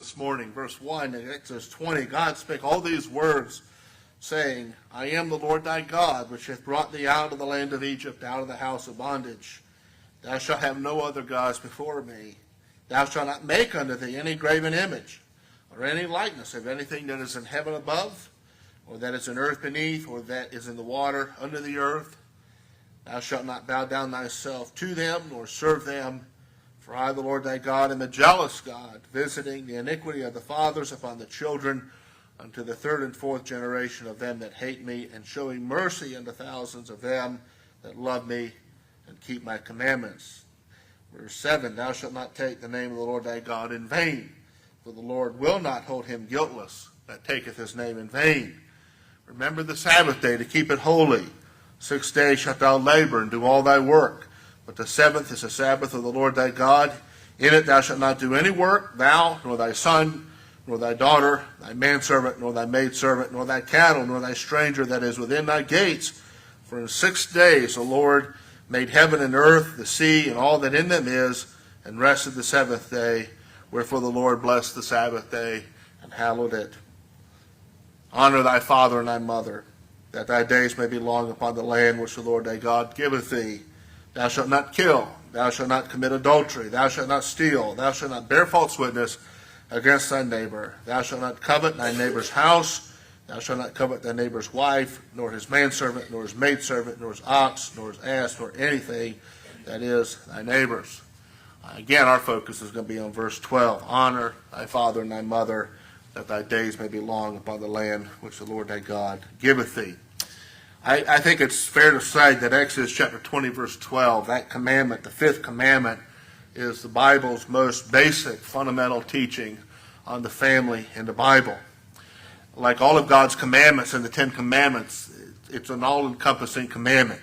this morning. Verse 1 in Exodus 20, God spake all these words, saying, I am the Lord thy God, which hath brought thee out of the land of Egypt, out of the house of bondage. Thou shalt have no other gods before me. Thou shalt not make unto thee any graven image, or any likeness of anything that is in heaven above, or that is in earth beneath, or that is in the water under the earth. Thou shalt not bow down thyself to them, nor serve them. For I, the Lord thy God, am a jealous God, visiting the iniquity of the fathers upon the children, unto the third and fourth generation of them that hate me, and showing mercy unto thousands of them that love me and keep my commandments. Verse 7, Thou shalt not take the name of the Lord thy God in vain, for the Lord will not hold him guiltless that taketh his name in vain. Remember the Sabbath day to keep it holy. 6 days shalt thou labor and do all thy work, but the seventh is the Sabbath of the Lord thy God. In it thou shalt not do any work, thou, nor thy son, nor thy daughter, thy manservant, nor thy maidservant, nor thy cattle, nor thy stranger that is within thy gates. For in 6 days the Lord made heaven and earth, the sea, and all that in them is, and rested the seventh day. Wherefore the Lord blessed the Sabbath day and hallowed it. Honor thy father and thy mother, that thy days may be long upon the land which the Lord thy God giveth thee. Thou shalt not kill, thou shalt not commit adultery, thou shalt not steal, thou shalt not bear false witness against thy neighbor. Thou shalt not covet thy neighbor's house, thou shalt not covet thy neighbor's wife, nor his manservant, nor his maidservant, nor his ox, nor his ass, nor anything that is thy neighbor's. Again, our focus is going to be on verse 12. Honor thy father and thy mother, that thy days may be long upon the land which the Lord thy God giveth thee. I think it's fair to say that Exodus chapter 20, verse 12, that commandment, the fifth commandment, is the Bible's most basic, fundamental teaching on the family in the Bible. Like all of God's commandments in the Ten Commandments, it's an all-encompassing commandment.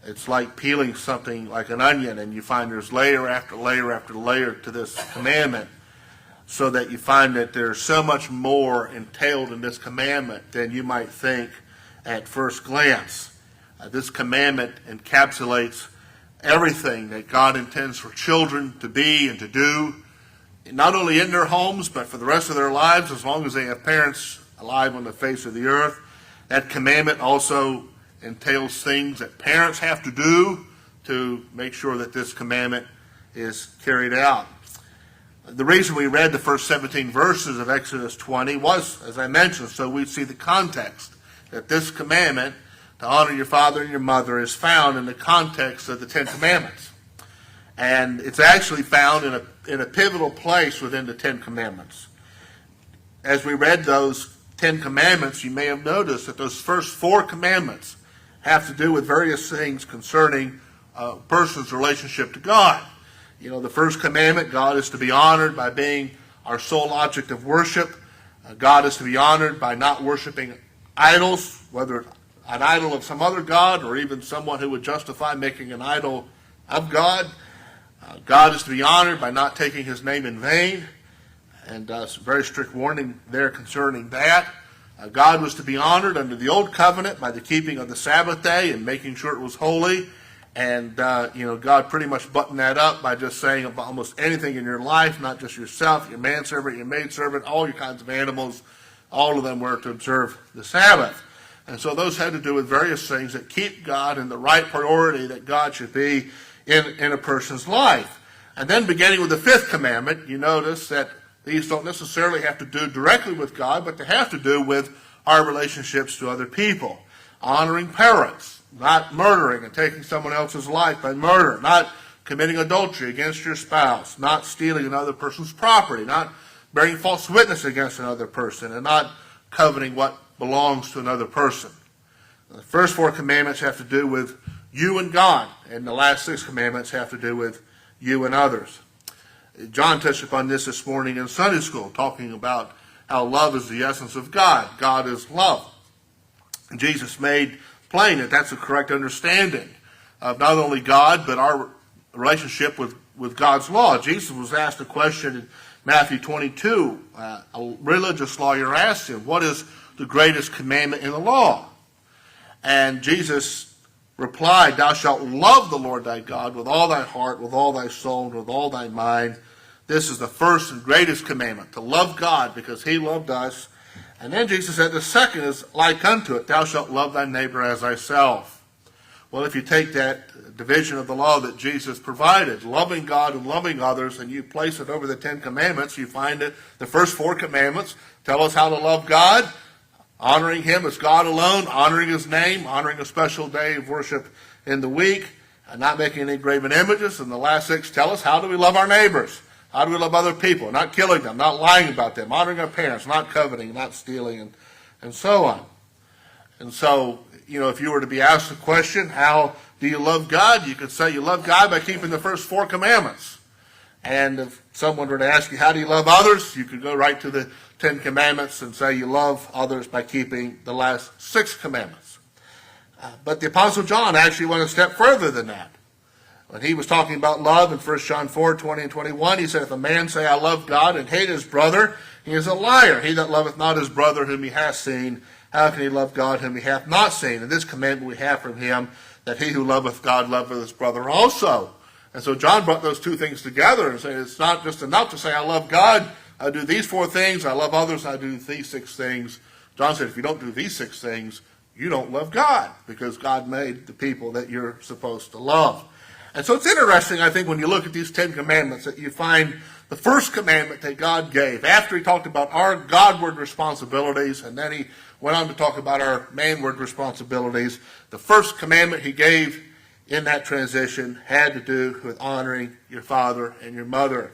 It's like peeling something like an onion, and you find there's layer after layer after layer to this commandment, so that you find that there's so much more entailed in this commandment than you might think at first glance. This commandment encapsulates everything that God intends for children to be and to do, not only in their homes, but for the rest of their lives, as long as they have parents alive on the face of the earth. That commandment also entails things that parents have to do to make sure that this commandment is carried out. The reason we read the first 17 verses of Exodus 20 was, as I mentioned, so we'd see the context, that this commandment to honor your father and your mother is found in the context of the Ten Commandments. And it's actually found in a pivotal place within the Ten Commandments. As we read those Ten Commandments, you may have noticed that those first 4 commandments have to do with various things concerning a person's relationship to God. You know, the first commandment, God is to be honored by being our sole object of worship. God is to be honored by not worshiping idols, whether an idol of some other god or even someone who would justify making an idol of God. God is to be honored by not taking his name in vain, and some very strict warning there concerning that. God was to be honored under the old covenant by the keeping of the Sabbath day and making sure it was holy. And, God pretty much buttoned that up by just saying about almost anything in your life, not just yourself, your manservant, your maidservant, all your kinds of animals, all of them were to observe the Sabbath. And so those had to do with various things that keep God in the right priority that God should be in a person's life. And then beginning with the fifth commandment, you notice that these don't necessarily have to do directly with God, but they have to do with our relationships to other people. Honoring parents, not murdering and taking someone else's life by murder, not committing adultery against your spouse, not stealing another person's property, not bearing false witness against another person, and not coveting what belongs to another person. The first 4 commandments have to do with you and God, and the last 6 commandments have to do with you and others. John touched upon this morning in Sunday school, talking about how love is the essence of God. God is love. And Jesus made plain that that's a correct understanding of not only God, but our relationship with God's law. Jesus was asked a question in Matthew 22. A religious lawyer asked him, what is the greatest commandment in the law? And Jesus replied, thou shalt love the Lord thy God with all thy heart, with all thy soul, and with all thy mind. This is the first and greatest commandment, to love God because he loved us. And then Jesus said the second is like unto it, thou shalt love thy neighbor as thyself. Well, if you take that division of the law that Jesus provided, loving God and loving others, and you place it over the 10 Commandments, you find that the first 4 commandments tell us how to love God, honoring him as God alone, honoring his name, honoring a special day of worship in the week, and not making any graven images. And the last 6 tell us how do we love our neighbors. How do we love other people? Not killing them, not lying about them, honoring our parents, not coveting, not stealing, and so on. And so, if you were to be asked the question, how do you love God? You could say you love God by keeping the first 4 commandments. And if someone were to ask you, how do you love others? You could go right to the 10 Commandments and say you love others by keeping the last 6 commandments. But the Apostle John actually went a step further than that. When he was talking about love in 1 John 4, 20 and 21, he said, if a man say, I love God, and hate his brother, he is a liar. He that loveth not his brother whom he hath seen, how can he love God whom he hath not seen? And this commandment we have from him, that he who loveth God loveth his brother also. And so John brought those 2 things together and said it's not just enough to say, I love God, I do these 4 things, I love others, I do these 6 things. John said, if you don't do these 6 things, you don't love God, because God made the people that you're supposed to love. And so it's interesting, I think, when you look at these 10 commandments, that you find the first commandment that God gave, after he talked about our Godward responsibilities, and then he went on to talk about our manward responsibilities, the first commandment he gave in that transition had to do with honoring your father and your mother.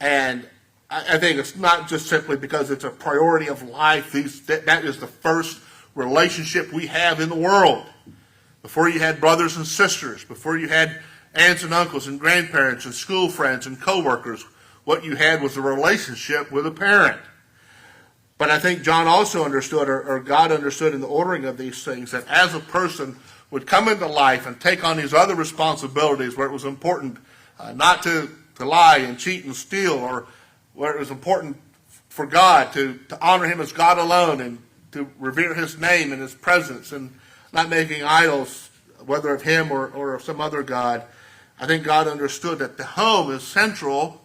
And I think it's not just simply because it's a priority of life. That is the first relationship we have in the world. Before you had brothers and sisters, before you had aunts and uncles and grandparents and school friends and co-workers, what you had was a relationship with a parent. But I think John also understood, or God understood in the ordering of these things, that as a person would come into life and take on these other responsibilities where it was important not to lie and cheat and steal, or where it was important for God to honor him as God alone and to revere his name and his presence and not making idols, whether of him or of some other god. I think God understood that the home is central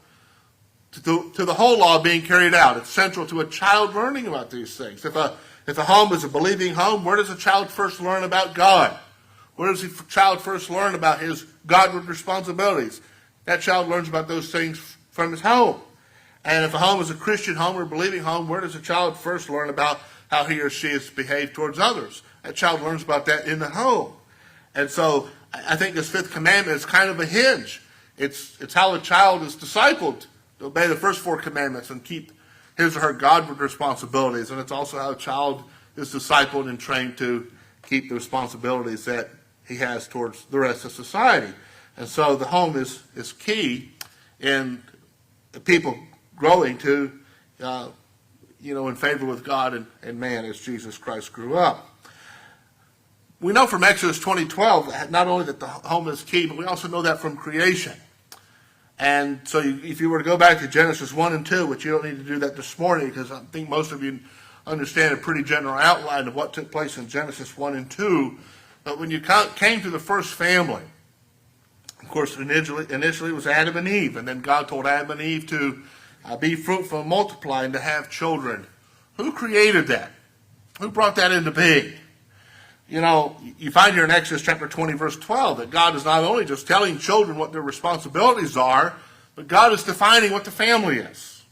to the whole law being carried out. It's central to a child learning about these things. If a home is a believing home, where does a child first learn about God? Where does the child first learn about his Godward responsibilities? That child learns about those things from his home. And if a home is a Christian home or a believing home, where does a child first learn about how he or she is behaved towards others? That child learns about that in the home. And so I think this 5th commandment is kind of a hinge. It's how a child is discipled to obey the first 4 commandments and keep his or her Godward responsibilities. And it's also how a child is discipled and trained to keep the responsibilities that he has towards the rest of society. And so the home is key in people growing to, in favor with God and man as Jesus Christ grew up. We know from Exodus 20:12 not only that the home is key, but we also know that from creation. And so if you were to go back to Genesis 1 and 2, which you don't need to do that this morning because I think most of you understand a pretty general outline of what took place in Genesis 1 and 2, but when you came to the first family, of course, initially it was Adam and Eve, and then God told Adam and Eve to be fruitful and multiply and to have children. Who created that? Who brought that into being? You find here in Exodus chapter 20, verse 12, that God is not only just telling children what their responsibilities are, but God is defining what the family is.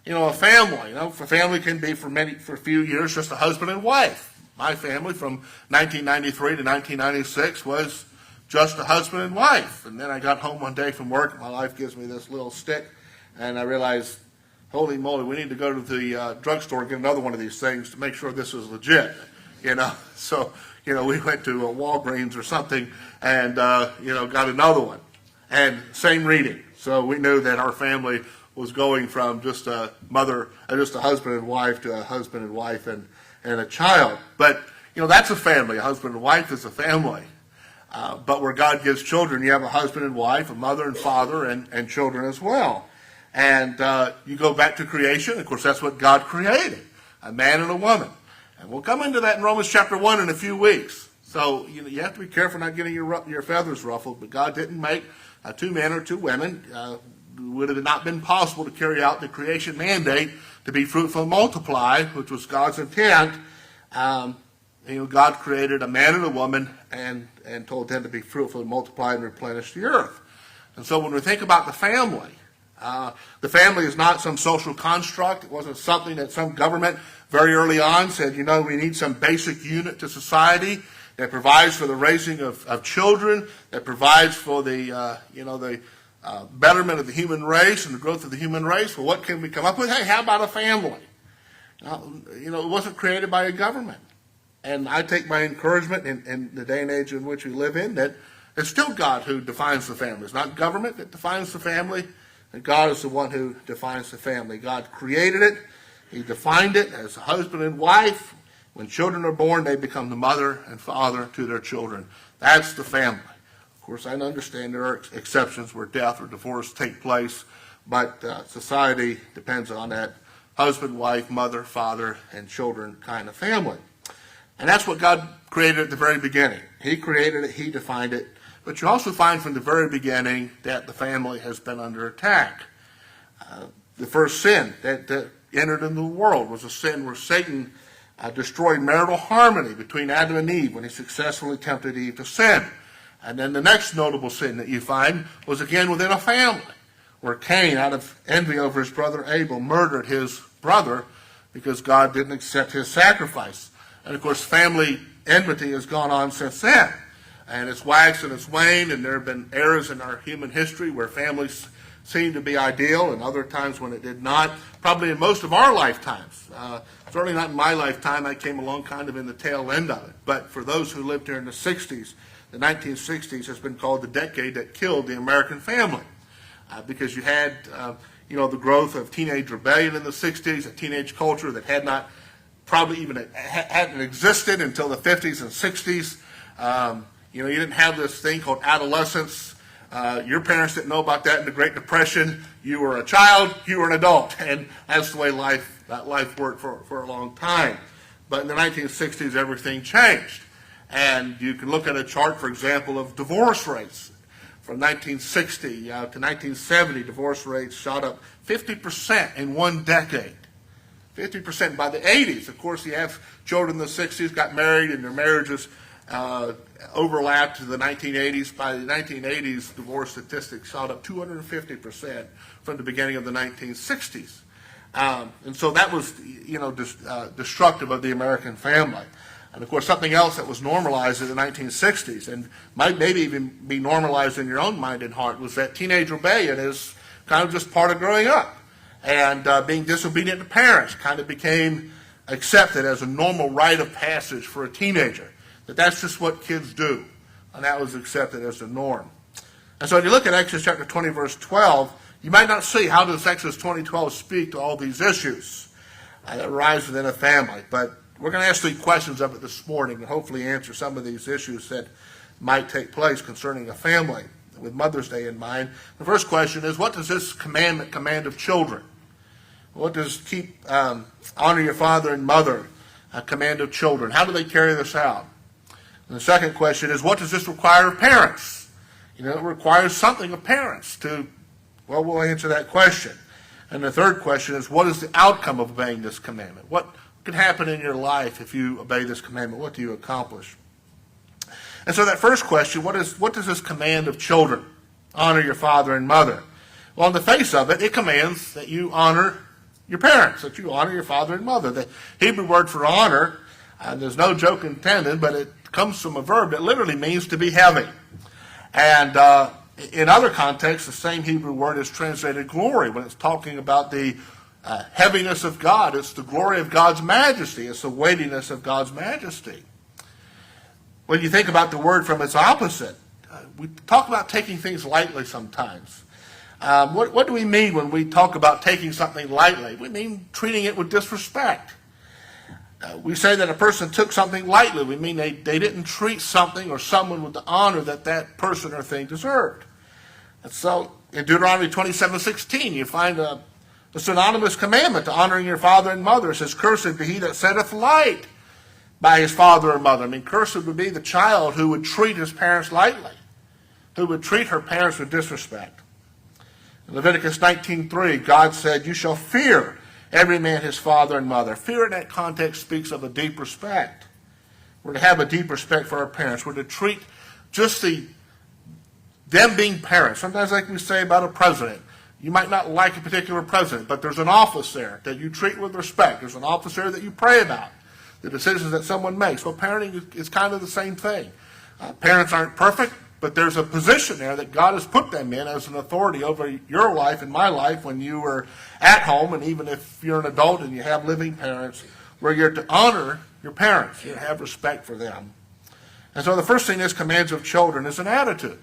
A family can be for a few years just a husband and wife. My family from 1993 to 1996 was just a husband and wife. And then I got home one day from work, and my wife gives me this little stick, and I realized, holy moly, we need to go to the drugstore and get another one of these things to make sure this is legit. So we went to Walgreens or something and, got another one. And same reading. So we knew that our family was going from just a husband and wife to a husband and wife and a child. But, that's a family. A husband and wife is a family. But where God gives children, you have a husband and wife, a mother and father, and children as well. And you go back to creation. Of course, that's what God created, a man and a woman. And we'll come into that in Romans chapter 1 in a few weeks. So you have to be careful not getting your feathers ruffled. But God didn't make 2 men or 2 women. would have not been possible to carry out the creation mandate to be fruitful and multiply, which was God's intent. God created a man and a woman and told them to be fruitful and multiply and replenish the earth. And so when we think about the family is not some social construct. It wasn't something that some government very early on said, we need some basic unit to society that provides for the raising of children, that provides for the betterment of the human race and the growth of the human race. Well, what can we come up with? Hey, how about a family? It wasn't created by a government. And I take my encouragement in the day and age in which we live in that it's still God who defines the family. It's not government that defines the family, and God is the one who defines the family. God created it. He defined it as a husband and wife. When children are born, they become the mother and father to their children. That's the family. Of course, I understand there are exceptions where death or divorce take place, but society depends on that husband, wife, mother, father, and children kind of family. And that's what God created at the very beginning. He created it, he defined it. But you also find from the very beginning that the family has been under attack. The first sin that entered into the world was a sin where Satan destroyed marital harmony between Adam and Eve when he successfully tempted Eve to sin. And then the next notable sin that you find was again within a family, where Cain, out of envy over his brother Abel, murdered his brother because God didn't accept his sacrifice. And of course, family enmity has gone on since then. And it's waxed and it's waned, and there have been eras in our human history where families seemed to be ideal and other times when it did not, probably in most of our lifetimes. Certainly not in my lifetime. I came along kind of in the tail end of it. But for those who lived during the 60s, the 1960s has been called the decade that killed the American family. Because you had, the growth of teenage rebellion in the 60s, a teenage culture that had not probably even hadn't existed until the 50s and 60s. You didn't have this thing called adolescence. Your parents didn't know about that in the Great Depression. You were a child, you were an adult, and that's the way life worked for a long time. But in the 1960s, everything changed. And you can look at a chart, for example, of divorce rates. From 1960 to 1970, divorce rates shot up 50% in one decade. 50% by the 80s. Of course, you have children in the 60s, got married, and their marriages overlapped to the 1980s. By the 1980s, divorce statistics shot up 250% from the beginning of the 1960s. And so that was, destructive of the American family. And of course, something else that was normalized in the 1960s, and might maybe even be normalized in your own mind and heart, was that teenage rebellion is kind of just part of growing up. And being disobedient to parents kind of became accepted as a normal rite of passage for a teenager. That's just what kids do. And that was accepted as the norm. And so when you look at Exodus chapter 20, verse 12, you might not see how does Exodus 20:12 speak to all these issues that arise within a family. But we're going to ask 3 questions of it this morning and hopefully answer some of these issues that might take place concerning a family with Mother's Day in mind. The first question is, what does this commandment command of children? What does honor your father and mother command of children? How do they carry this out? And the second question is, what does this require of parents? It requires something of parents we'll answer that question. And the third question is, what is the outcome of obeying this commandment? What can happen in your life if you obey this commandment? What do you accomplish? And so that first question, what does this command of children? Honor your father and mother. Well, on the face of it, it commands that you honor your parents, that you honor your father and mother. The Hebrew word for honor, there's no joke intended, but it comes from a verb that literally means to be heavy. And in other contexts, the same Hebrew word is translated glory. When it's talking about the heaviness of God, it's the glory of God's majesty. It's the weightiness of God's majesty. When you think about the word from its opposite, we talk about taking things lightly sometimes. What do we mean when we talk about taking something lightly? We mean treating it with disrespect. We say that a person took something lightly. We mean they didn't treat something or someone with the honor that person or thing deserved. And so in Deuteronomy 27:16, you find a synonymous commandment to honoring your father and mother. It says, cursed be he that setteth light by his father or mother. Cursed would be the child who would treat his parents lightly, who would treat her parents with disrespect. In Leviticus 19:3, God said, you shall fear every man his father and mother. Fear in that context speaks of a deep respect. We're to have a deep respect for our parents. We're to treat just them being parents. Sometimes like we say about a president, you might not like a particular president, but there's an office there that you treat with respect. There's an office there that you pray about, the decisions that someone makes. Well, parenting is kind of the same thing. Parents aren't perfect, but there's a position there that God has put them in as an authority over your life and my life when you were at home, and even if you're an adult and you have living parents, where you're to honor your parents. You have respect for them. And so the first thing this commands of children is an attitude.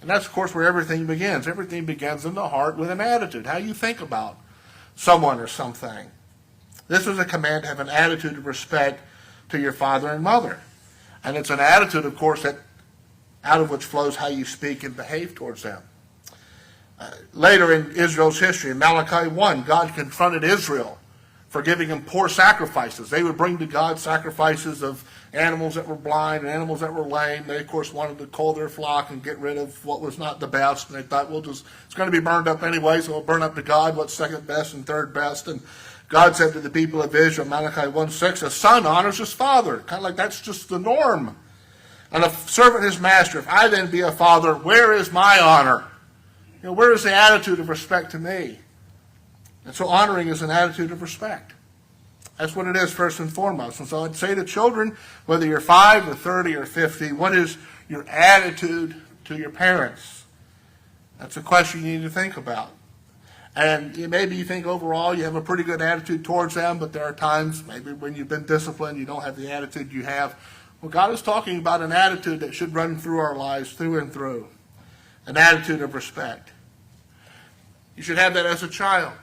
And that's, of course, where everything begins. Everything begins in the heart with an attitude, how you think about someone or something. This is a command to have an attitude of respect to your father and mother. And it's an attitude, of course, that out of which flows how you speak and behave towards them. Later in Israel's history, in Malachi 1, God confronted Israel for giving them poor sacrifices. They would bring to God sacrifices of animals that were blind and animals that were lame. They, of course, wanted to cull their flock and get rid of what was not the best. And they thought, it's going to be burned up anyway, so we'll burn up to God what's second best and third best. And God said to the people of Israel, Malachi 1:6, a son honors his father. Kind of like that's just the norm. And a servant his master. If I then be a father, where is my honor? Where is the attitude of respect to me? And so honoring is an attitude of respect. That's what it is first and foremost. And so I'd say to children, whether you're 5 or 30 or 50, what is your attitude to your parents? That's a question you need to think about. And maybe you think overall you have a pretty good attitude towards them, but there are times maybe when you've been disciplined, you don't have the attitude you have. Well, God is talking about an attitude that should run through our lives through and through. An attitude of respect. You should have that as a child.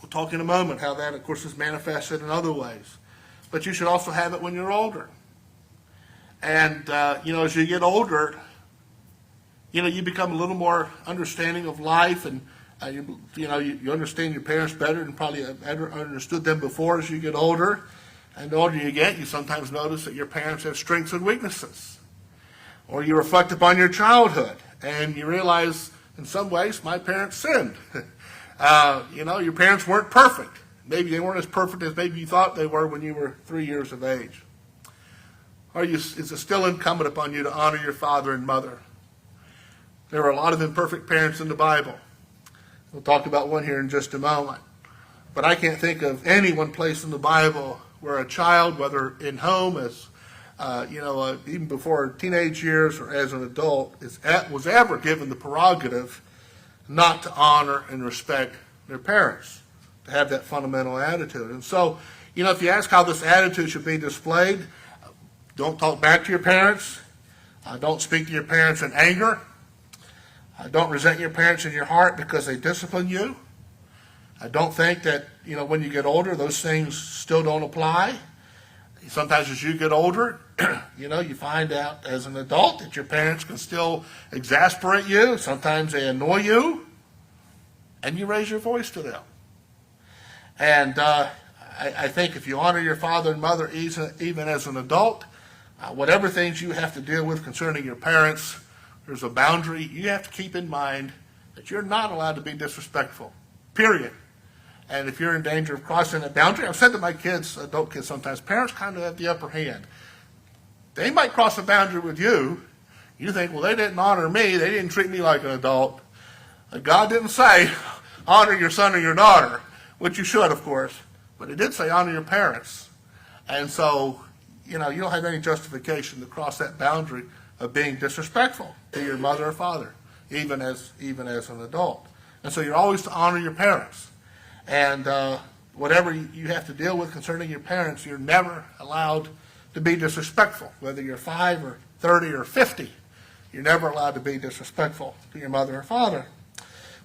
We'll talk in a moment how that, of course, is manifested in other ways. But you should also have it when you're older. And, as you get older, you become a little more understanding of life, and, you understand your parents better than probably ever understood them before as you get older. And the older you get, you sometimes notice that your parents have strengths and weaknesses. Or you reflect upon your childhood, and you realize, in some ways, my parents sinned. Your parents weren't perfect. Maybe they weren't as perfect as maybe you thought they were when you were 3 years of age. Is it still incumbent upon you to honor your father and mother? There are a lot of imperfect parents in the Bible. We'll talk about one here in just a moment. But I can't think of any one place in the Bible where a child, whether in home, even before teenage years or as an adult, was ever given the prerogative not to honor and respect their parents, to have that fundamental attitude. And so, if you ask how this attitude should be displayed, don't talk back to your parents. Don't speak to your parents in anger. Don't resent your parents in your heart because they discipline you. Don't think that, when you get older, those things still don't apply. Sometimes as you get older, you find out as an adult that your parents can still exasperate you. Sometimes they annoy you, and you raise your voice to them. And I think if you honor your father and mother even as an adult, whatever things you have to deal with concerning your parents, there's a boundary you have to keep in mind that you're not allowed to be disrespectful, period. And if you're in danger of crossing that boundary, I've said to my kids, adult kids sometimes, parents kind of have the upper hand. They might cross a boundary with you. You think, well, they didn't honor me. They didn't treat me like an adult. God didn't say, honor your son or your daughter, which you should, of course. But it did say, honor your parents. And so, you don't have any justification to cross that boundary of being disrespectful to your mother or father, even as an adult. And so you're always to honor your parents. And whatever you have to deal with concerning your parents, you're never allowed to be disrespectful. Whether you're 5 or 30 or 50, you're never allowed to be disrespectful to your mother or father.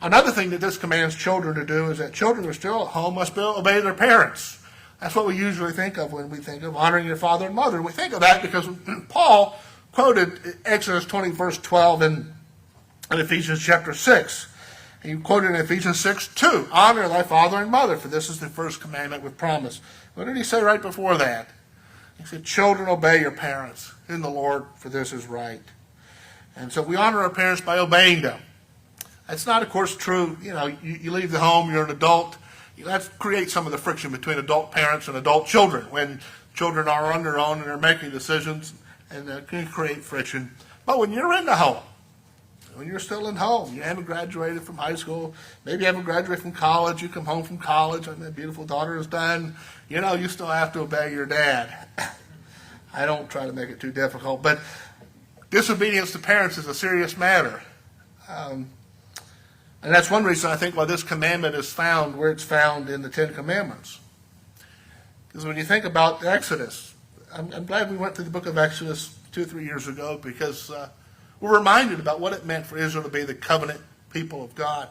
Another thing that this commands children to do is that children who are still at home must obey their parents. That's what we usually think of when we think of honoring your father and mother. We think of that because Paul quoted Exodus 20, verse 12 in Ephesians chapter 6. He quoted in Ephesians 6:2, honor thy father and mother, for this is the first commandment with promise. What did he say right before that? He said, children, obey your parents in the Lord, for this is right. And so we honor our parents by obeying them. That's not, of course, true. You leave the home, you're an adult. That creates some of the friction between adult parents and adult children when children are on their own and they're making decisions, and that can create friction. But when you're in the home, when you're still in home, you haven't graduated from high school, maybe you haven't graduated from college, you come home from college and that beautiful daughter is done, you still have to obey your dad. I don't try to make it too difficult, but disobedience to parents is a serious matter. And that's one reason I think why this commandment is found where it's found in the Ten Commandments. Because when you think about Exodus, I'm glad we went through the book of Exodus 2 or 3 years ago, because we're reminded about what it meant for Israel to be the covenant people of God.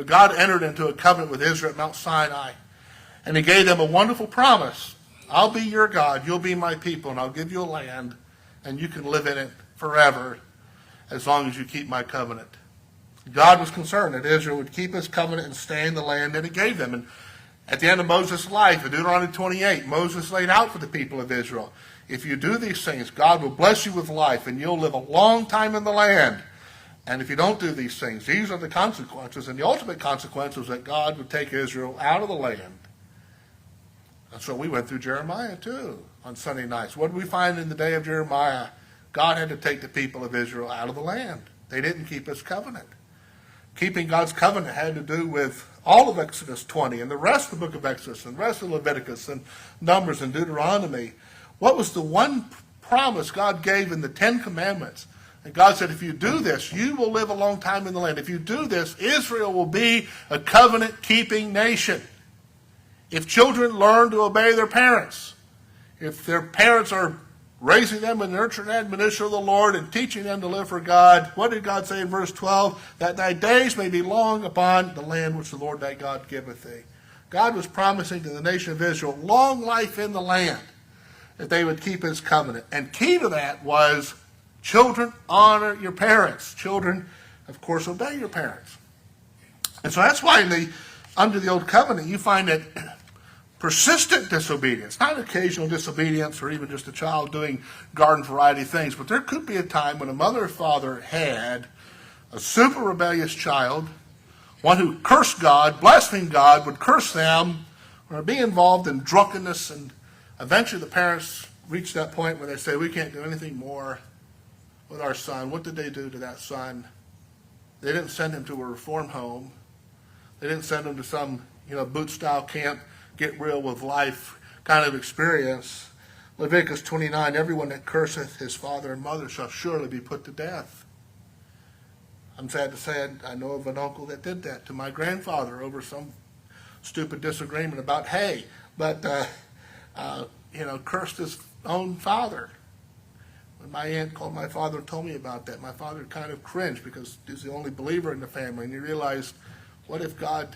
God entered into a covenant with Israel at Mount Sinai, and he gave them a wonderful promise. I'll be your God, you'll be my people, and I'll give you a land, and you can live in it forever as long as you keep my covenant. God was concerned that Israel would keep his covenant and stay in the land that he gave them. And at the end of Moses' life, in Deuteronomy 28, Moses laid out for the people of Israel, if you do these things, God will bless you with life, and you'll live a long time in the land. And if you don't do these things, these are the consequences. And the ultimate consequence was that God would take Israel out of the land. And so we went through Jeremiah too on Sunday nights. What did we find in the day of Jeremiah? God had to take the people of Israel out of the land. They didn't keep his covenant. Keeping God's covenant had to do with all of Exodus 20 and the rest of the book of Exodus and the rest of Leviticus and Numbers and Deuteronomy. What was the one promise God gave in the Ten Commandments? And God said, if you do this, you will live a long time in the land. If you do this, Israel will be a covenant-keeping nation. If children learn to obey their parents, if their parents are raising them in nurture and admonition of the Lord and teaching them to live for God, what did God say in verse 12? That thy days may be long upon the land which the Lord thy God giveth thee. God was promising to the nation of Israel long life in the land, that they would keep his covenant. And key to that was, children, honor your parents. Children, of course, obey your parents. And so that's why under the Old Covenant, you find that persistent disobedience, not occasional disobedience or even just a child doing garden variety things, but there could be a time when a mother or father had a super rebellious child, one who cursed God, blasphemed God, would curse them, or be involved in drunkenness, and eventually the parents reach that point where they say, we can't do anything more with our son. What did they do to that son? They didn't send him to a reform home. They didn't send him to some, boot-style camp, get real with life kind of experience. Leviticus 29, everyone that curseth his father and mother shall surely be put to death. I'm sad to say I know of an uncle that did that to my grandfather over some stupid disagreement about hay, but cursed his own father. When my aunt called my father and told me about that, my father kind of cringed because he's the only believer in the family, and he realized, what if God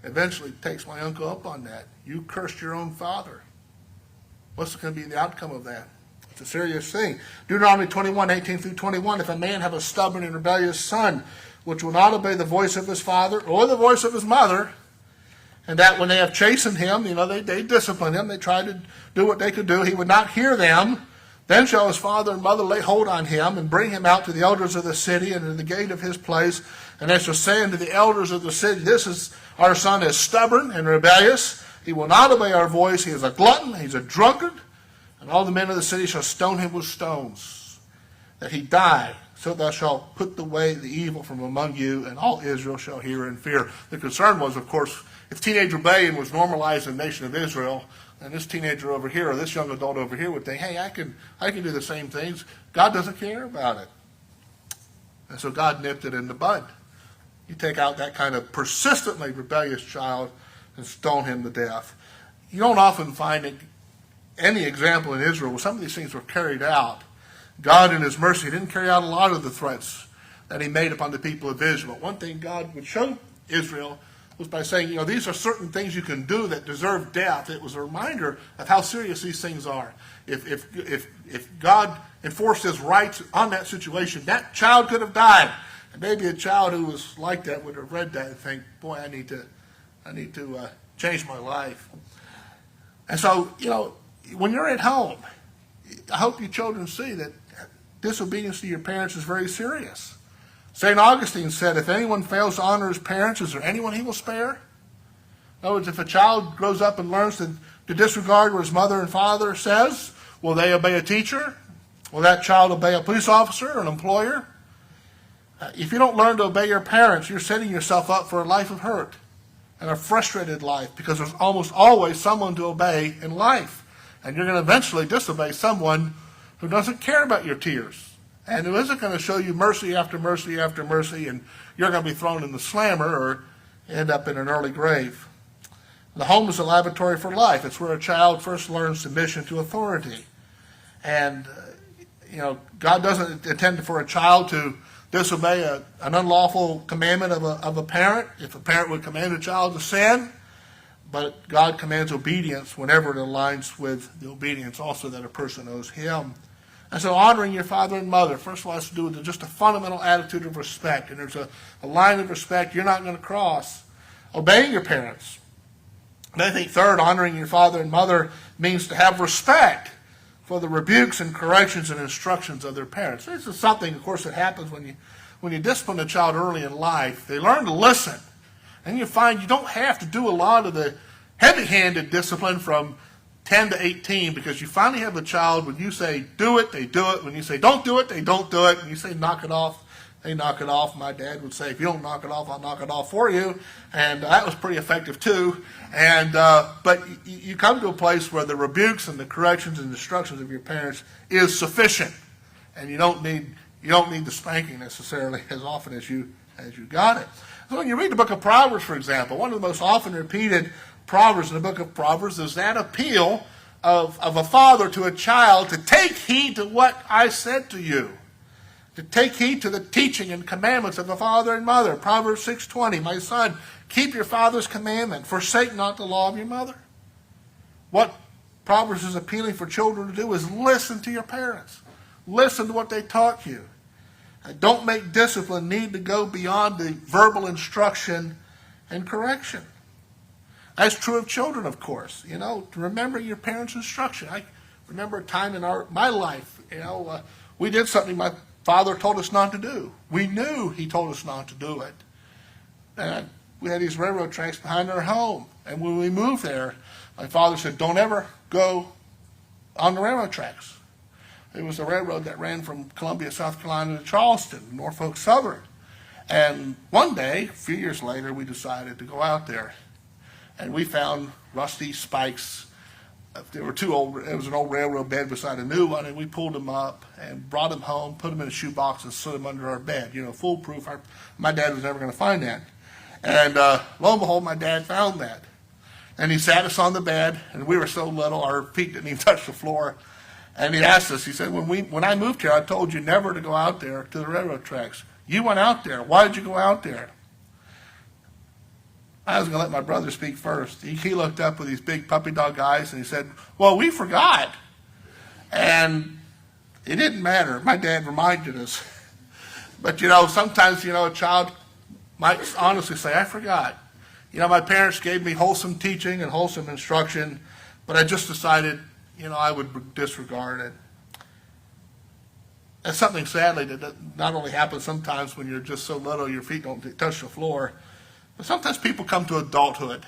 eventually takes my uncle up on that? You cursed your own father. What's going to be the outcome of that? It's a serious thing. Deuteronomy 21, 18 through 21, if a man have a stubborn and rebellious son, which will not obey the voice of his father or the voice of his mother, and that when they have chastened him, they discipline him, they try to do what they could do, he would not hear them, then shall his father and mother lay hold on him and bring him out to the elders of the city and to the gate of his place, and they shall say unto the elders of the city, our son is stubborn and rebellious, he will not obey our voice, he is a glutton, he's a drunkard, and all the men of the city shall stone him with stones, that he die. So thou shalt put away the evil from among you, and all Israel shall hear and fear. The concern was, of course, if teenage rebellion was normalized in the nation of Israel, and this teenager over here or this young adult over here would think, hey, I can do the same things. God doesn't care about it. And so God nipped it in the bud. You take out that kind of persistently rebellious child and stone him to death. You don't often find any example in Israel where some of these things were carried out. God in his mercy didn't carry out a lot of the threats that he made upon the people of Israel. One thing God would show Israel was by saying, these are certain things you can do that deserve death. It was a reminder of how serious these things are. If God enforced his rights on that situation, that child could have died. And maybe a child who was like that would have read that and think, boy, I need to change my life. And so, when you're at home, I hope your children see that disobedience to your parents is very serious. St. Augustine said, if anyone fails to honor his parents, is there anyone he will spare? In other words, if a child grows up and learns to disregard what his mother and father says, will they obey a teacher? Will that child obey a police officer or an employer? If you don't learn to obey your parents, you're setting yourself up for a life of hurt and a frustrated life, because there's almost always someone to obey in life. And you're going to eventually disobey someone who doesn't care about your tears and who isn't going to show you mercy after mercy after mercy, and you're going to be thrown in the slammer or end up in an early grave. The home is a laboratory for life. It's where a child first learns submission to authority. And, God doesn't intend for a child to disobey an unlawful commandment of a parent, if a parent would command a child to sin, but God commands obedience whenever it aligns with the obedience also that a person owes him. And so honoring your father and mother, first of all, has to do with just a fundamental attitude of respect. And there's a line of respect you're not going to cross. Obeying your parents. And I think third, honoring your father and mother means to have respect for the rebukes and corrections and instructions of their parents. This is something, of course, that happens when you discipline a child early in life. They learn to listen. And you find you don't have to do a lot of the heavy-handed discipline from 10 to 18, because you finally have a child, when you say do it, they do it. When you say don't do it, they don't do it. When you say knock it off, they knock it off. My dad would say, if you don't knock it off, I'll knock it off for you. And that was pretty effective too. And but you come to a place where the rebukes and the corrections and instructions of your parents is sufficient. And you don't need the spanking necessarily as often as you got it. So when you read the book of Proverbs, for example, one of the most often repeated proverbs in the book of Proverbs is that appeal of a father to a child to take heed to what I said to you. To take heed to the teaching and commandments of a father and mother. Proverbs 6:20, my son, keep your father's commandment, forsake not the law of your mother. What Proverbs is appealing for children to do is listen to your parents. Listen to what they taught you. Don't make discipline need to go beyond the verbal instruction and correction. That's true of children, of course. To remember your parents' instruction. I remember a time in my life, we did something my father told us not to do. We knew he told us not to do it. And we had these railroad tracks behind our home. And when we moved there, my father said, don't ever go on the railroad tracks. It was a railroad that ran from Columbia, South Carolina to Charleston, Norfolk Southern. And one day, a few years later, we decided to go out there. And we found rusty spikes. There were it was an old railroad bed beside a new one, and we pulled them up and brought them home, put them in a shoebox, and slid them under our bed. Foolproof. My dad was never going to find that. And lo and behold, my dad found that. And he sat us on the bed, and we were so little, our feet didn't even touch the floor. And he asked us, he said, when I moved here, I told you never to go out there to the railroad tracks. You went out there. Why did you go out there? I was going to let my brother speak first. He looked up with these big puppy dog eyes and he said, well, we forgot. And it didn't matter. My dad reminded us. But, sometimes, a child might honestly say, I forgot. My parents gave me wholesome teaching and wholesome instruction, but I just decided, I would disregard it. That's something, sadly, that not only happens sometimes when you're just so little your feet don't touch the floor, but sometimes people come to adulthood,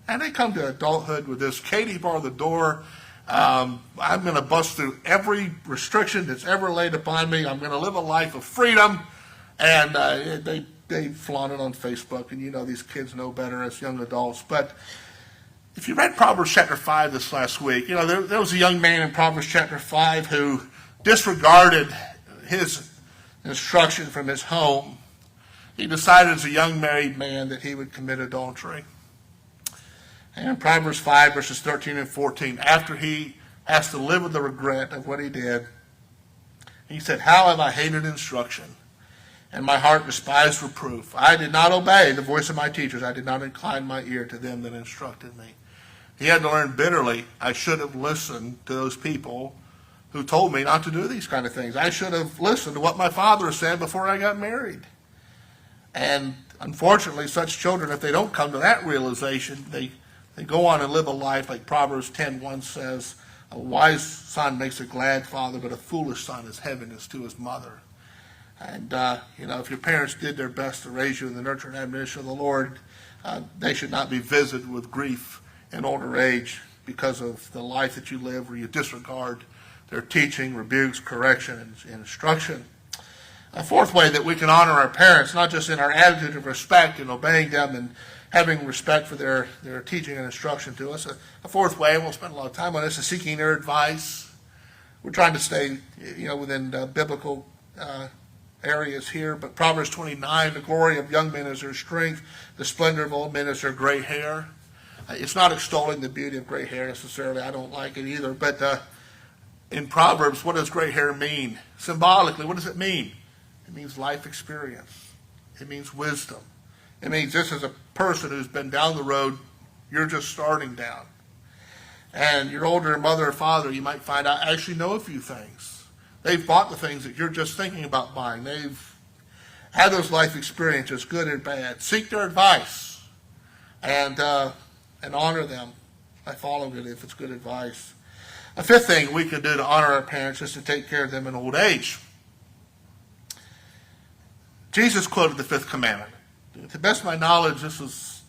and they come to adulthood with this, Katie, bar the door. I'm going to bust through every restriction that's ever laid upon me. I'm going to live a life of freedom. And they flaunt it on Facebook, and these kids know better as young adults. But if you read Proverbs chapter 5 this last week, there was a young man in Proverbs chapter 5 who disregarded his instruction from his home. He decided as a young married man that he would commit adultery. And Proverbs 5, verses 13 and 14, after he has to live with the regret of what he did, he said, how have I hated instruction, and my heart despised reproof. I did not obey the voice of my teachers. I did not incline my ear to them that instructed me. He had to learn bitterly, I should have listened to those people who told me not to do these kind of things. I should have listened to what my father said before I got married. And unfortunately, such children, if they don't come to that realization, they go on and live a life like Proverbs 10:1 says, a wise son makes a glad father, but a foolish son is heaviness to his mother. And, if your parents did their best to raise you in the nurture and admonition of the Lord, they should not be visited with grief in older age because of the life that you live where you disregard their teaching, rebukes, correction, and instruction. A fourth way that we can honor our parents, not just in our attitude of respect and obeying them and having respect for their teaching and instruction to us. A fourth way, and we'll spend a lot of time on this, is seeking their advice. We're trying to stay, within biblical areas here, but Proverbs 29, the glory of young men is their strength, the splendor of old men is their gray hair. It's not extolling the beauty of gray hair necessarily. I don't like it either. But in Proverbs, what does gray hair mean? Symbolically, what does it mean? It means life experience. It means wisdom. It means this is a person who's been down the road you're just starting down. And your older mother or father, you might find out, actually know a few things. They've bought the things that you're just thinking about buying. They've had those life experiences, good and bad. Seek their advice and honor them by following it if it's good advice. A fifth thing we can do to honor our parents is to take care of them in old age. Jesus quoted the fifth commandment. To the best of my knowledge, this was,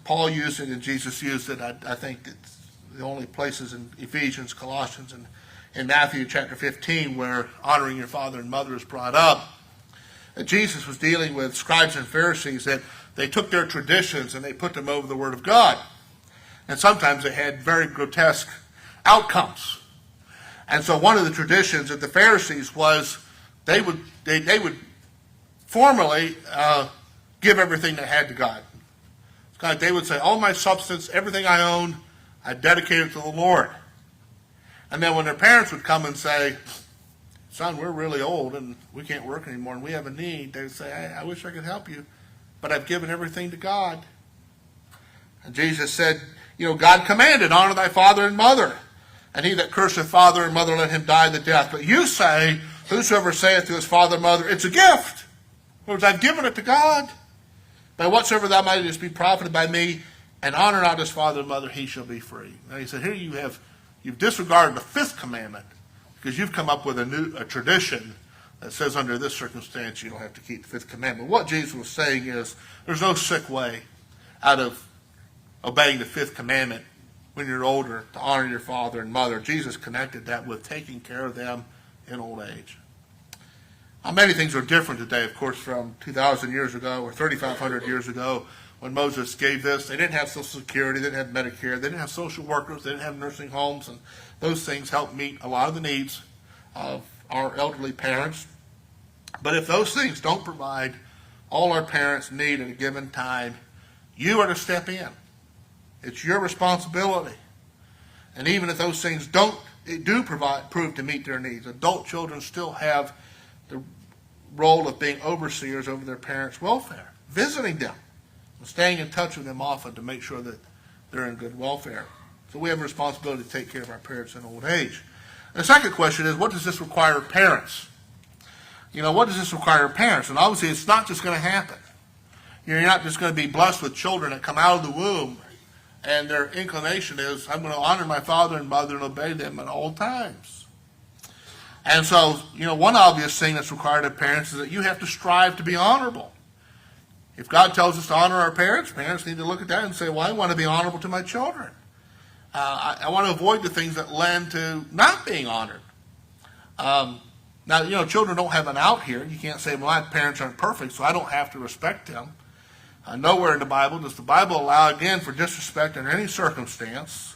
Paul used it and Jesus used it. I think it's the only places in Ephesians, Colossians, and in Matthew chapter 15 where honoring your father and mother is brought up. Jesus was dealing with scribes and Pharisees that they took their traditions and they put them over the Word of God. And sometimes they had very grotesque outcomes. And so one of the traditions of the Pharisees was they would formally give everything they had to God. They would say, all my substance, everything I own, I dedicate it to the Lord. And then when their parents would come and say, son, we're really old and we can't work anymore and we have a need, they would say, hey, I wish I could help you, but I've given everything to God. And Jesus said, God commanded, honor thy father and mother. And he that curseth father and mother, let him die the death. But you say, whosoever saith to his father and mother, it's a gift. In other words, I've given it to God. By whatsoever thou mightest be profited by me, and honor not his father and mother, he shall be free. Now he said, here you've disregarded the fifth commandment because you've come up with a tradition that says under this circumstance you don't have to keep the fifth commandment. What Jesus was saying is there's no sick way out of obeying the fifth commandment when you're older to honor your father and mother. Jesus connected that with taking care of them in old age. Many things are different today, of course, from 2,000 years ago or 3,500 years ago when Moses gave this. They didn't have Social Security, they didn't have Medicare, they didn't have social workers, they didn't have nursing homes, and those things helped meet a lot of the needs of our elderly parents. But if those things don't provide all our parents need at a given time, you are to step in. It's your responsibility. And even if those things prove to meet their needs, adult children still have the role of being overseers over their parents' welfare, visiting them, and staying in touch with them often to make sure that they're in good welfare. So we have a responsibility to take care of our parents in old age. And the second question is, what does this require of parents? What does this require of parents? And obviously it's not just going to happen. You're not just going to be blessed with children that come out of the womb and their inclination is, I'm going to honor my father and mother and obey them at all times. And so, one obvious thing that's required of parents is that you have to strive to be honorable. If God tells us to honor our parents need to look at that and say, well, I want to be honorable to my children. I want to avoid the things that lend to not being honored. Now, children don't have an out here. You can't say, well, my parents aren't perfect, so I don't have to respect them. Nowhere in the Bible does the Bible allow, again, for disrespect under any circumstance.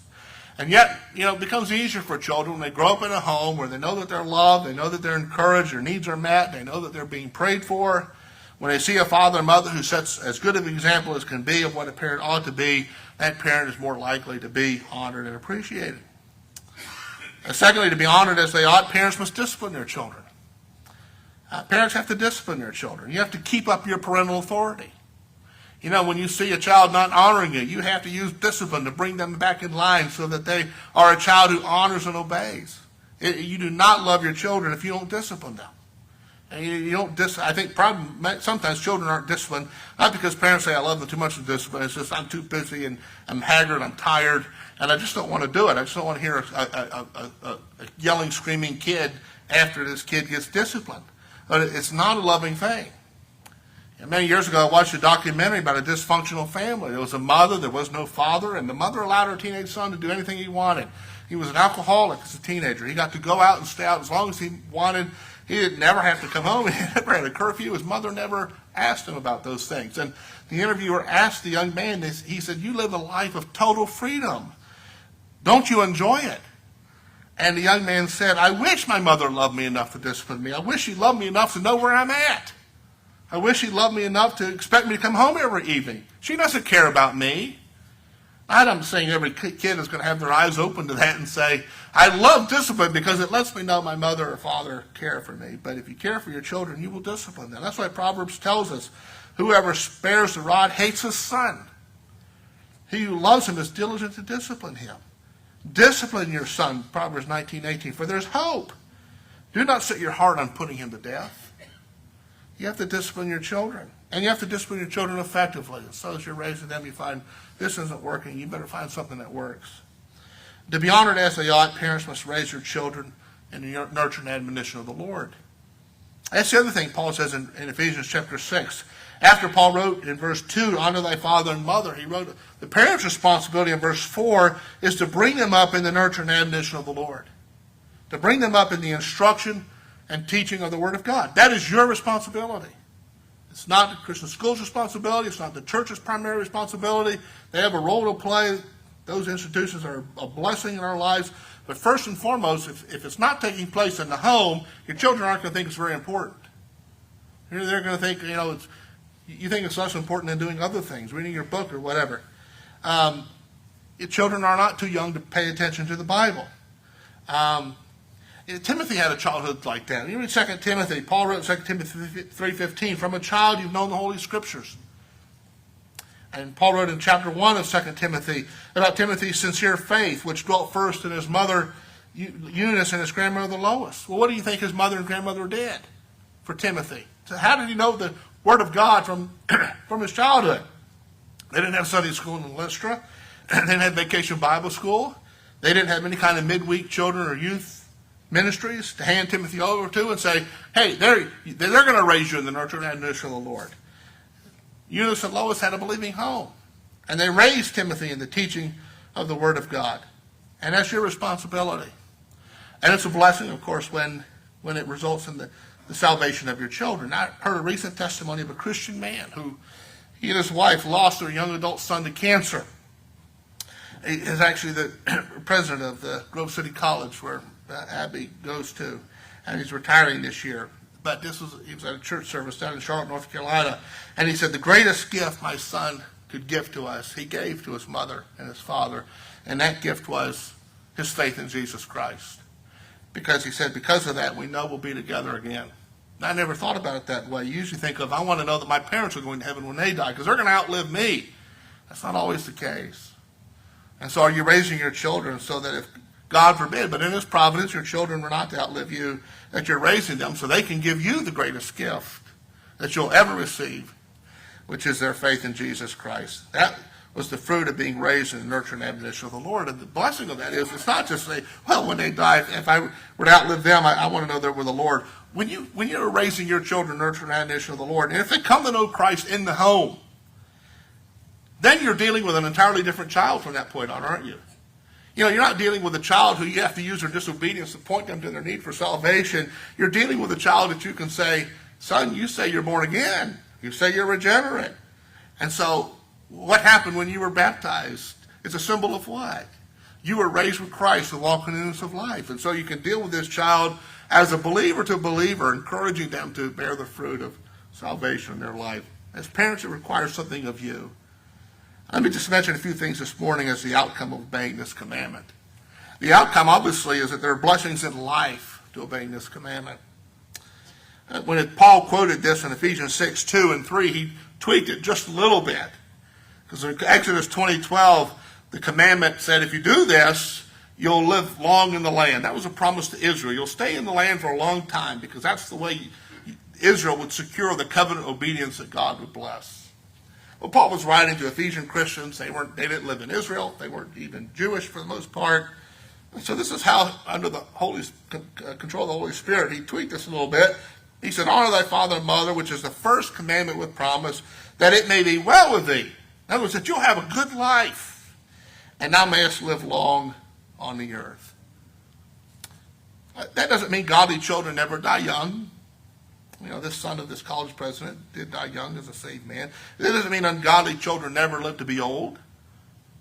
And yet, it becomes easier for children when they grow up in a home where they know that they're loved, they know that they're encouraged, their needs are met, they know that they're being prayed for. When they see a father and mother who sets as good of an example as can be of what a parent ought to be, that parent is more likely to be honored and appreciated. And secondly, to be honored as they ought, parents must discipline their children. Parents have to discipline their children. You have to keep up your parental authority. When you see a child not honoring you, you have to use discipline to bring them back in line so that they are a child who honors and obeys. You do not love your children if you don't discipline them. And you don't I think sometimes children aren't disciplined, not because parents say I love them too much to discipline. It's just I'm too busy and I'm haggard, I'm tired, and I just don't want to do it. I just don't want to hear a yelling, screaming kid after this kid gets disciplined. but it's not a loving thing. And many years ago, I watched a documentary about a dysfunctional family. There was a mother, there was no father, and the mother allowed her teenage son to do anything he wanted. He was an alcoholic as a teenager. He got to go out and stay out as long as he wanted. He didn't never have to come home. He never had a curfew. His mother never asked him about those things. And the interviewer asked the young man this. He said, "You live a life of total freedom. Don't you enjoy it?" And the young man said, "I wish my mother loved me enough to discipline me. I wish she loved me enough to know where I'm at. I wish she loved me enough to expect me to come home every evening. She doesn't care about me." I'm saying every kid is going to have their eyes open to that and say, "I love discipline because it lets me know my mother or father care for me." But if you care for your children, you will discipline them. That's why Proverbs tells us, "Whoever spares the rod hates his son. He who loves him is diligent to discipline him." Discipline your son, Proverbs 19:18, for there's hope. Do not set your heart on putting him to death. You have to discipline your children. And you have to discipline your children effectively. And so as you're raising them, you find this isn't working. You better find something that works. To be honored as they ought, parents must raise their children in the nurture and admonition of the Lord. That's the other thing Paul says in Ephesians chapter 6. After Paul wrote in verse 2, "Honor thy father and mother," he wrote the parent's responsibility in verse 4 is to bring them up in the nurture and admonition of the Lord. To bring them up in the instruction and teaching of the Word of God. That is your responsibility. It's not the Christian school's responsibility. It's not the church's primary responsibility. They have a role to play. Those institutions are a blessing in our lives. But first and foremost, if it's not taking place in the home, your children aren't going to think it's very important. They're going to think, you think it's less important than doing other things, reading your book or whatever. Your children are not too young to pay attention to the Bible. Timothy had a childhood like that. You read 2 Timothy. Paul wrote in 2 Timothy 3:15, "From a child you've known the Holy Scriptures." And Paul wrote in chapter 1 of 2 Timothy about Timothy's sincere faith, which dwelt first in his mother Eunice and his grandmother Lois. Well, what do you think his mother and grandmother did for Timothy? So how did he know the Word of God from his childhood? They didn't have Sunday school in Lystra. They didn't have vacation Bible school. They didn't have any kind of midweek children or youth ministries to hand Timothy over to and say, "Hey, they're going to raise you in the nurture and admonition of the Lord." Eunice and Lois had a believing home, and they raised Timothy in the teaching of the Word of God. And that's your responsibility. And it's a blessing, of course, when it results in the salvation of your children. I heard a recent testimony of a Christian man who, he and his wife lost their young adult son to cancer. He is actually the president of the Grove City College where Abby goes to, and he's retiring this year. But he was at a church service down in Charlotte, North Carolina, and he said, "The greatest gift my son could give to us, he gave to his mother and his father, and that gift was his faith in Jesus Christ." Because he said, because of that, we know we'll be together again. And I never thought about it that way. You usually think of, I want to know that my parents are going to heaven when they die, because they're going to outlive me. That's not always the case. And so are you raising your children so that if, God forbid, but in His providence, your children are not to outlive you, that you're raising them so they can give you the greatest gift that you'll ever receive, which is their faith in Jesus Christ. That was the fruit of being raised in the nurture and admonition of the Lord. And the blessing of that is, it's not just say, well, when they die, if I were to outlive them, I want to know they're with the Lord. When you're raising your children, nurture and admonition of the Lord, and if they come to know Christ in the home, then you're dealing with an entirely different child from that point on, aren't you? You're not dealing with a child who you have to use their disobedience to point them to their need for salvation. You're dealing with a child that you can say, "Son, you say you're born again. You say you're regenerate." And so what happened when you were baptized? It's a symbol of what? You were raised with Christ to walk in the newness of life. And so you can deal with this child as a believer to believer, encouraging them to bear the fruit of salvation in their life. As parents, it requires something of you. Let me just mention a few things this morning as the outcome of obeying this commandment. The outcome, obviously, is that there are blessings in life to obeying this commandment. When Paul quoted this in Ephesians 6:2 and 3, he tweaked it just a little bit. Because in Exodus 20:12, the commandment said, if you do this, you'll live long in the land. That was a promise to Israel. You'll stay in the land for a long time, because that's the way Israel would secure the covenant obedience that God would bless. Well, Paul was writing to Ephesian Christians. They didn't live in Israel. They weren't even Jewish for the most part. And so this is how, under the control of the Holy Spirit, he tweaked this a little bit. He said, honor thy father and mother, which is the first commandment with promise, that it may be well with thee. In other words, that you'll have a good life, and thou mayest live long on the earth. That doesn't mean godly children never die young. You know, this son of this college president did die young as a saved man. It doesn't mean ungodly children never live to be old.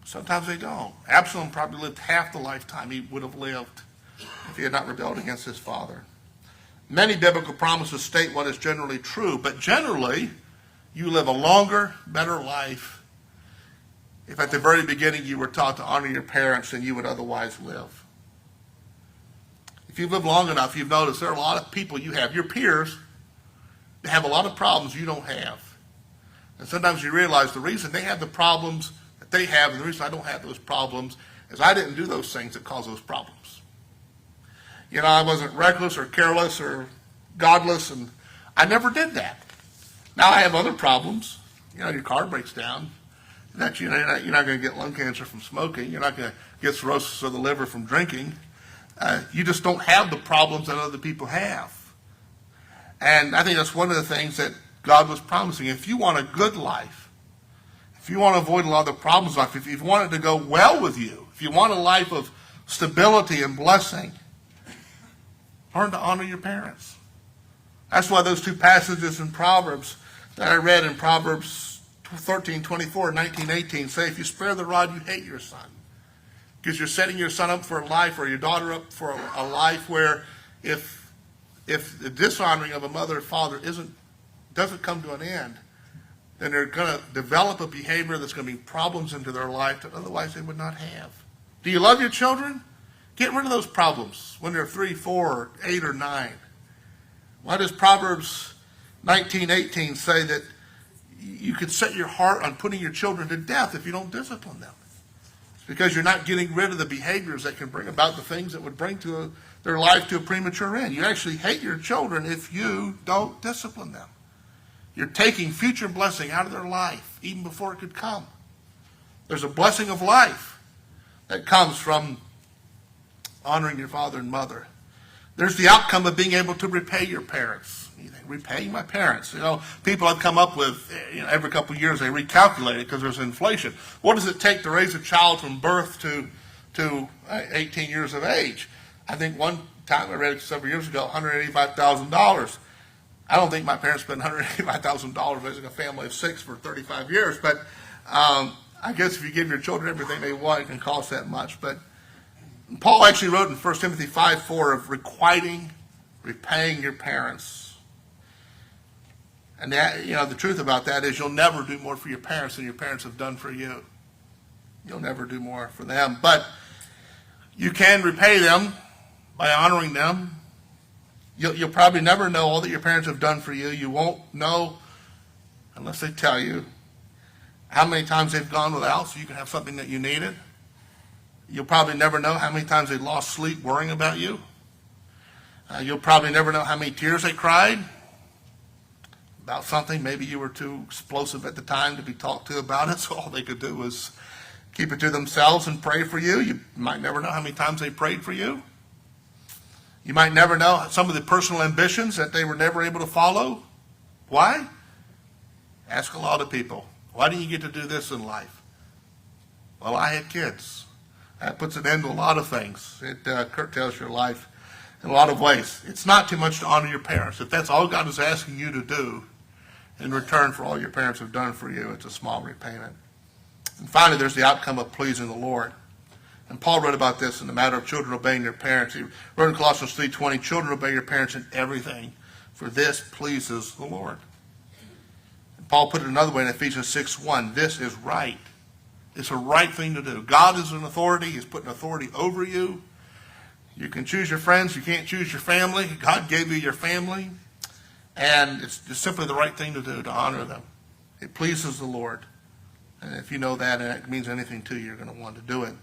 Sometimes they don't. Absalom probably lived half the lifetime he would have lived if he had not rebelled against his father. Many biblical promises state what is generally true, but generally, you live a longer, better life if at the very beginning you were taught to honor your parents than you would otherwise live. If you've lived long enough, you've noticed there are a lot of people you have, your peers, that have a lot of problems you don't have. And sometimes you realize the reason they have the problems that they have, and the reason I don't have those problems, is I didn't do those things that cause those problems. You know, I wasn't reckless or careless or godless, and I never did that. Now I have other problems. You know, your car breaks down. You're not going to get lung cancer from smoking. You're not going to get cirrhosis of the liver from drinking. You just don't have the problems that other people have. And I think that's one of the things that God was promising. If you want a good life, if you want to avoid a lot of the problems in life, if you want it to go well with you, if you want a life of stability and blessing, learn to honor your parents. That's why those two passages in Proverbs that I read in Proverbs 13:24, 19:18 say, if you spare the rod, you hate your son. Because you're setting your son up for a life, or your daughter up for a life where if the dishonoring of a mother or father doesn't come to an end, then they're going to develop a behavior that's going to bring problems into their life that otherwise they would not have. Do you love your children? Get rid of those problems when they're 3, 4, 8, or 9. Why does Proverbs 19:18 say that you could set your heart on putting your children to death if you don't discipline them? It's because you're not getting rid of the behaviors that can bring about the things that would bring their life to a premature end. You actually hate your children if you don't discipline them. You're taking future blessing out of their life even before it could come. There's a blessing of life that comes from honoring your father and mother. There's the outcome of being able to repay your parents. You think, repaying my parents? You know, people have come up with, every couple of years they recalculate it because there's inflation. What does it take to raise a child from birth to 18 years of age? I think one time I read it several years ago, $185,000. I don't think my parents spent $185,000 raising a family of 6 for 35 years, but I guess if you give your children everything they want, it can cost that much. But Paul actually wrote in 1 Timothy 5:4 of repaying your parents. And that, the truth about that is you'll never do more for your parents than your parents have done for you. You'll never do more for them. But you can repay them by honoring them. You'll probably never know all that your parents have done for you. You won't know unless they tell you how many times they've gone without so you can have something that you needed. You'll probably never know how many times they lost sleep worrying about you. You'll probably never know how many tears they cried about something. Maybe you were too explosive at the time to be talked to about it, so all they could do was keep it to themselves and pray for you. You might never know how many times they prayed for you. You might never know some of the personal ambitions that they were never able to follow. Why? Ask a lot of people. Why didn't you get to do this in life? Well, I had kids. That puts an end to a lot of things. It curtails your life in a lot of ways. It's not too much to honor your parents. If that's all God is asking you to do in return for all your parents have done for you, it's a small repayment. And finally, there's the outcome of pleasing the Lord. And Paul wrote about this in the matter of children obeying their parents. He wrote in Colossians 3:20, children obey your parents in everything, for this pleases the Lord. And Paul put it another way in Ephesians 6:1, this is right. It's a right thing to do. God is an authority. He's put an authority over you. You can choose your friends. You can't choose your family. God gave you your family. And it's just simply the right thing to do, to honor them. It pleases the Lord. And if you know that and it means anything to you, you're going to want to do it.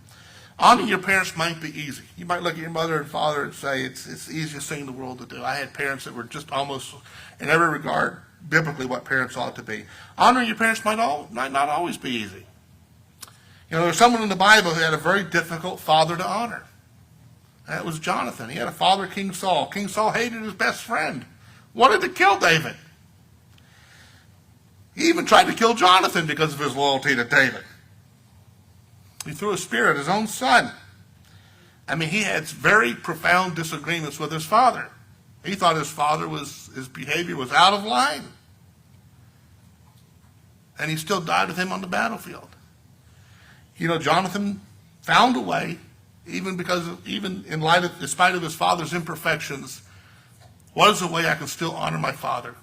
Honoring your parents might be easy. You might look at your mother and father and say, it's the easiest thing in the world to do. I had parents that were just almost, in every regard, biblically what parents ought to be. Honoring your parents might not always be easy. There's someone in the Bible who had a very difficult father to honor. That was Jonathan. He had a father, King Saul. King Saul hated his best friend, wanted to kill David. He even tried to kill Jonathan because of his loyalty to David. He threw a spear at his own son. I mean, he had very profound disagreements with his father. He thought his his behavior was out of line. And he still died with him on the battlefield. You know, Jonathan found a way, even in spite of his father's imperfections, what is the way I can still honor my father?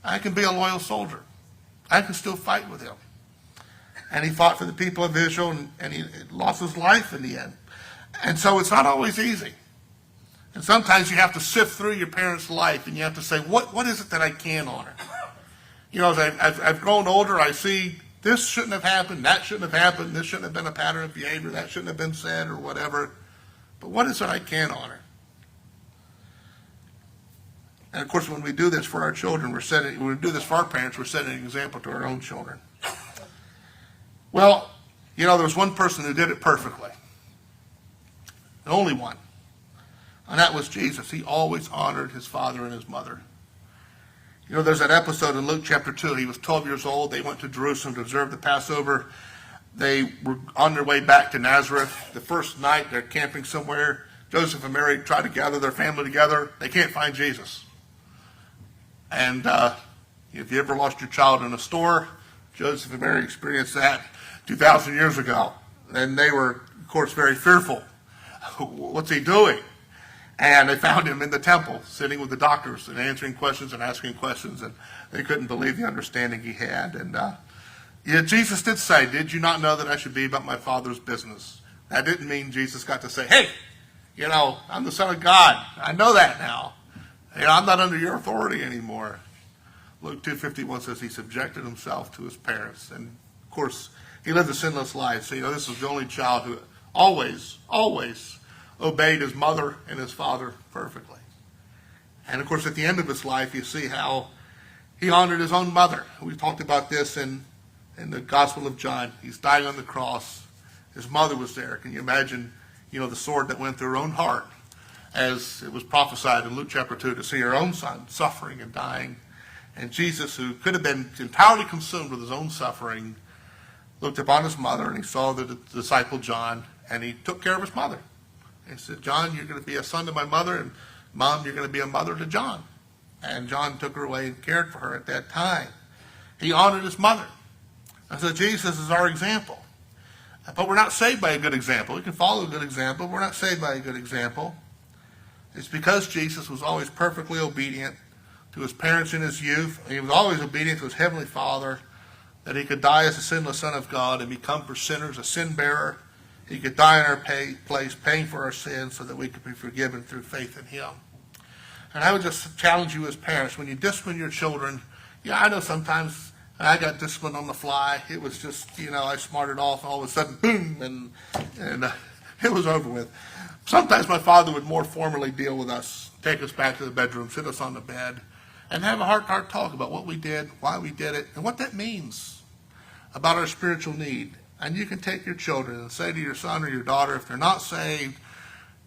I can be a loyal soldier. I can still fight with him. And he fought for the people of Israel, and he lost his life in the end. And so it's not always easy. And sometimes you have to sift through your parents' life, and you have to say, what is it that I can honor? You know, as I've grown older, I see this shouldn't have happened, that shouldn't have happened, this shouldn't have been a pattern of behavior, that shouldn't have been said, or whatever. But what is it I can honor? And of course, when we do this for our children, when we do this for our parents, we're setting an example to our own children. Well, you know, there was one person who did it perfectly. The only one. And that was Jesus. He always honored his father and his mother. You know, there's that episode in Luke chapter 2. He was 12 years old. They went to Jerusalem to observe the Passover. They were on their way back to Nazareth. The first night, they're camping somewhere. Joseph and Mary try to gather their family together. They can't find Jesus. And if you ever lost your child in a store, Joseph and Mary experienced that 2,000 years ago. And they were, of course, very fearful. What's he doing? And they found him in the temple, sitting with the doctors and answering questions and asking questions, and they couldn't believe the understanding he had. And Jesus did say, "Did you not know that I should be about my Father's business?" That didn't mean Jesus got to say, "Hey, you know, I'm the Son of God. I know that now. You know, I'm not under your authority anymore." Luke 2:51 says he subjected himself to his parents. And, of course, he lived a sinless life. So, you know, this was the only child who always obeyed his mother and his father perfectly. And, of course, at the end of his life, you see how he honored his own mother. We talked about this in the Gospel of John. He's dying on the cross. His mother was there. Can you imagine, you know, the sword that went through her own heart, as it was prophesied in Luke chapter 2, to see her own son suffering and dying. And Jesus, who could have been entirely consumed with his own suffering, looked upon his mother, and he saw the disciple John, and he took care of his mother. He said, "John, you're going to be a son to my mother, and Mom, you're going to be a mother to John." And John took her away and cared for her at that time. He honored his mother. And so Jesus is our example. But we're not saved by a good example. We can follow a good example, but we're not saved by a good example. It's because Jesus was always perfectly obedient to his parents in his youth. He was always obedient to his heavenly Father, that he could die as a sinless Son of God and become for sinners a sin bearer. He could die in our place, paying for our sins so that we could be forgiven through faith in him. And I would just challenge you as parents, when you discipline your children, yeah, I know sometimes I got disciplined on the fly. It was just, you know, I smarted off, and all of a sudden, boom, and it was over with. Sometimes my father would more formally deal with us, take us back to the bedroom, sit us on the bed, and have a heart-to-heart talk about what we did, why we did it, and what that means about our spiritual need. And you can take your children and say to your son or your daughter, if they're not saved,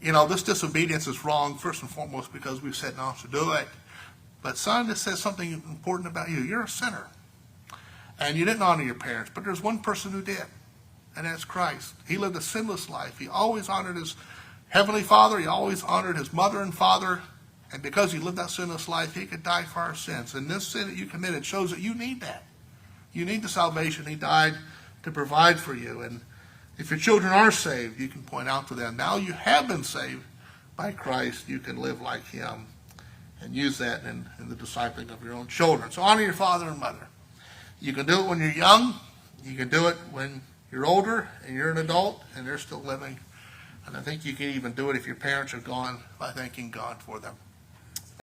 you know, this disobedience is wrong, first and foremost because we've said not to do it. But son, this says something important about you. You're a sinner. And you didn't honor your parents, but there's one person who did, and that's Christ. He lived a sinless life. He always honored his heavenly Father. He always honored his mother and father. And because he lived that sinless life, he could die for our sins. And this sin that you committed shows that you need that. You need the salvation he died to provide for you. And if your children are saved, you can point out to them, now you have been saved by Christ. You can live like him and use that in the discipling of your own children. So honor your father and mother. You can do it when you're young. You can do it when you're older and you're an adult and they're still living. And I think you can even do it if your parents are gone, by thanking God for them.